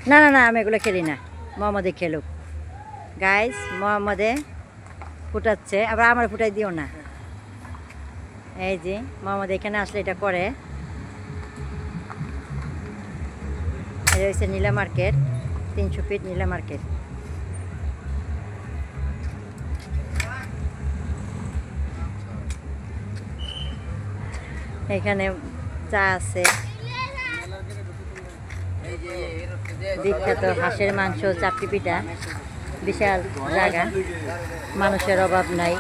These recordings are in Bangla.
না না না আমি এগুলো খেলি না, মোহাম্মদে খেলুক। গাইস মোহাম্মদে ফুটাচ্ছে, আবার আমার ফুটাই দিও না। এই যে মোহাম্মদ এখানে আসলে এটা করে। এটা হচ্ছে নীলা মার্কেট, 300 ফিট নীলা মার্কেট। এখানে চা আছে, বিখ্যাত হাঁসের মাংস, চাপটি পিঠা, বিশাল জায়গা, মানুষের অভাব নাই।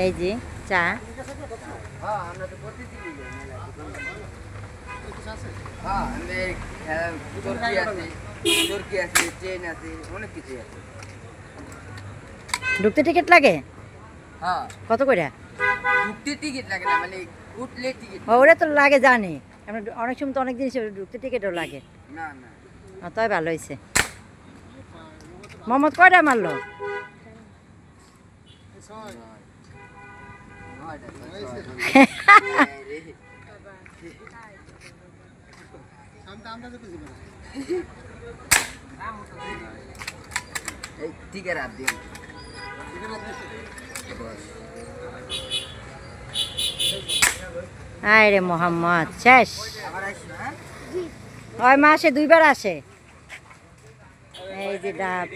এই যে চা, ঢুকতে টিকিট লাগে? কত করে ঢুকতে টিকিট লাগে না, মানে উঠলে টিকিট। ওরা তো লাগে জানি, আমরা অনেক সময় তো অনেক জিনিস ঢুকতে টিকিটও লাগে। না না, তাই ভালো হয়েছে। মোহাম্মদ কয়টা মারলো? টিকিট আর দিন আয় রে মোহাম্মদ শেষ। ওই মাসে 2 বার আসে। এই যে ডাব।